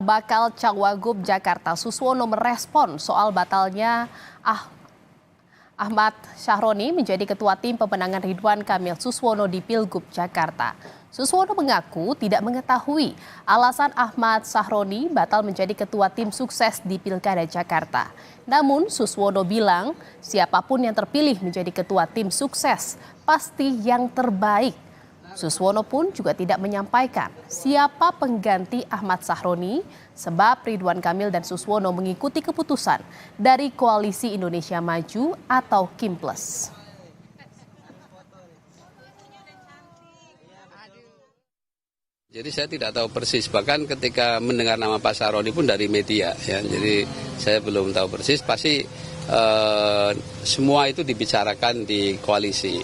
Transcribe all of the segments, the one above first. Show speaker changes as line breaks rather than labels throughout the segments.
Bakal Cawagup Jakarta Suswono merespon soal batalnya Ahmad Sahroni menjadi ketua tim pemenangan Ridwan Kamil Suswono di Pilgub Jakarta. Suswono mengaku tidak mengetahui alasan Ahmad Sahroni batal menjadi ketua tim sukses di Pilkada Jakarta. Namun Suswono bilang siapapun yang terpilih menjadi ketua tim sukses pasti yang terbaik. Suswono pun juga tidak menyampaikan siapa pengganti Ahmad Sahroni sebab Ridwan Kamil dan Suswono mengikuti keputusan dari Koalisi Indonesia Maju atau KIMPLES.
Jadi saya tidak tahu persis, bahkan ketika mendengar nama Pak Sahroni pun dari media ya. Jadi saya belum tahu persis, pasti semua itu dibicarakan di koalisi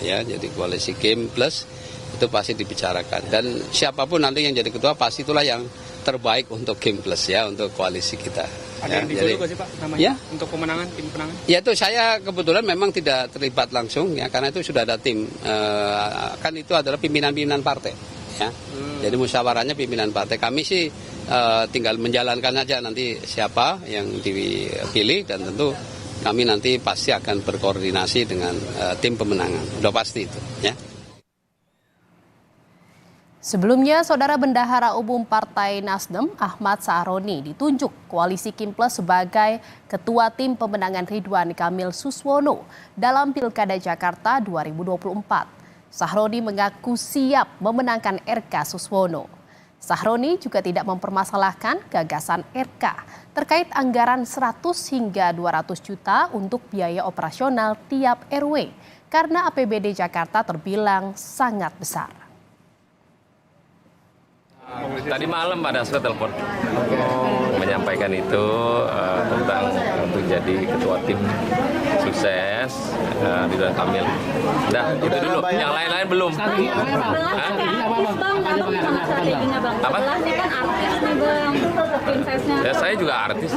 ya, jadi koalisi KIMPLES itu pasti dibicarakan, dan siapapun nanti yang jadi ketua pasti itulah yang terbaik untuk KIMPLES ya, untuk koalisi kita.
Ada yang dituju sih Pak namanya
ya?
Untuk pemenangan, tim pemenangan?
Ya itu saya kebetulan memang tidak terlibat langsung ya, karena itu sudah ada tim, kan itu adalah pimpinan-pimpinan partai ya. Jadi musyawarahnya pimpinan partai, kami sih tinggal menjalankan saja nanti siapa yang dipilih, dan tentu kami nanti pasti akan berkoordinasi dengan tim pemenangan, udah pasti itu ya.
Sebelumnya, Saudara Bendahara Umum Partai Nasdem Ahmad Sahroni ditunjuk Koalisi KIMPLES sebagai Ketua Tim Pemenangan Ridwan Kamil Suswono dalam Pilkada Jakarta 2024. Sahroni mengaku siap memenangkan RK Suswono. Sahroni juga tidak mempermasalahkan gagasan RK terkait anggaran 100 hingga 200 juta untuk biaya operasional tiap RW karena APBD Jakarta terbilang sangat besar.
Tadi malam ada saya telepon menyampaikan itu tentang untuk jadi ketua tim sukses Ridwan Kamil. Nah itu dulu, yang lain-lain belum. Apa? Ya, saya juga artis.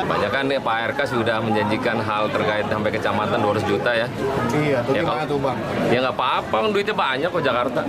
Banyak kan Pak RK sudah menjanjikan hal terkait sampai kecamatan 200 juta ya.
Iya, itu gimana tuh Bang?
Ya nggak apa-apa, duitnya banyak kok Jakarta.